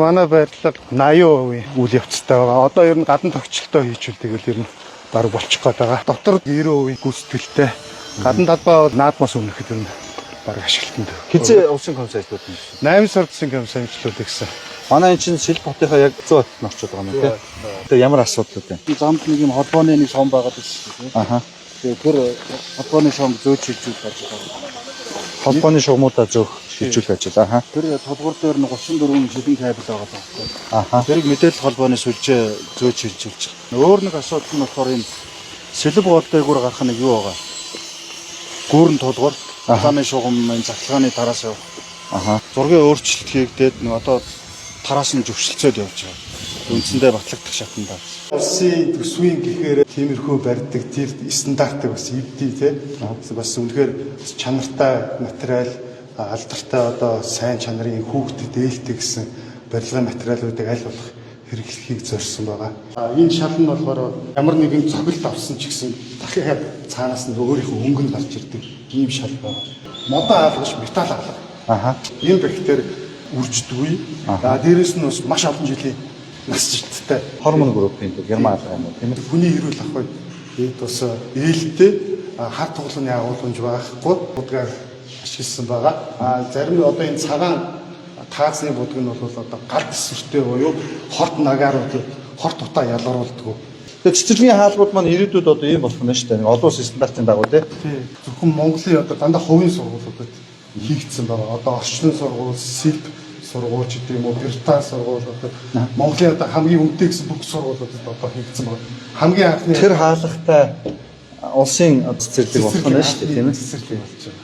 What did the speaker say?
манай байрлал 80% үйл явцтай байгаа. Одоо ер нь гадна тогтчлолтоо хийчихвэл тэгэл ер нь баг болчих гээд байгаа. Дотор 90% гүйцэтгэлтэй. Гадна талбай бол наадмаас өмнөхөд ер нь баг ашиглалтанд. Хизээ усын комисс ажиллаад байна. 8 сард усын комисс ажиллаад гэсэн. Манай энэ чинь Сэлб хотынхаа яг 100 хотод орчод байгаа юм тийм. Тэгээ ямар асуудал вэ? Замд нэг юм холбооны нэг шом байгаад байна. Аха. Тэгээ тэр холбооны шом зөөж шилжүүлж ажиллаж байгаа. Холбооны шугамудаа зөөх шилжүүлэх ажил. Аха. Тэр толгуур дээр нь 34 шилэн кабель байгаа байхгүй. Аха. Тэрийг мэдээлэл холбооны сүлжээ зөөж шилжүүлж байгаа. Өөр нэг асуудал нь болохоор энэ Сэлб гол дээгүүр гарах нэг юу байгаа. Гүүрэн толгуур холбооны шугам захлагааны тараас явах. Аха. Зургийн өөрчлөлт хийгдээд нэг одоо тараас нь зөвшөлтсөд явж байгаа. Үндсэндээ батлагдах шатанда. Улсын төсвийн гэхээр тиймэрхүү барьдаг тэр стандартыг бас эвдээ тий. Бас үнэхээр чанартай материал, алдартай одоо сайн чанарын хүүхдэд ээлтэй гэсэн барилгын материалуудыг аль болох хэрэглэхийг зорьсон байгаа. Энэ шал нь болохоор ямар нэгэн цогцолт авсан ч гэсэн дахиад цаанаас нь өөрийнхөө өнгө нь гарч ирдэг ийм шал байгаа. Модон хаалгач металл хаалга. Аха. Энэ бэхтэр үрждэггүй. Дээрээс нь бас маш олон жилийн насжилттай Хормон группийн Герман алга юм уу тийм ээ. хүний эрүүл ахуй эд бас ээлтэй хар тоглоны агуулмж байхгүй будгаар ашигласан байгаа. Зарим нь одоо энэ цагаан таацны будг нь бол одоо гал төсвөртэй буюу хорт нагаарууд хорт утаа ялгаруулдаг. Тэгээ цэцэрлэгийн хаалгууд маань ирээдүйд одоо ийм болох нь шүү дээ. Олон улсын стандартын дагуу тийм. Зөвхөн Монголын одоо дандаа хувийн сургуулиудад хийгдсэн байгаа. Одоо орчлон сургууль, Сэлб сургууль ч гэдэг юм уу, Британи сургууль одоо Монголын одоо хамгийн үнэтэй гэсэн бүх сургуулиудад одоо хийгдсэн байна. Хамгийн анхны Тэр хаалгатай улсын цэцэрлэг болох нь шүү дээ тийм ээ. цэцэрлэг болж байгаа.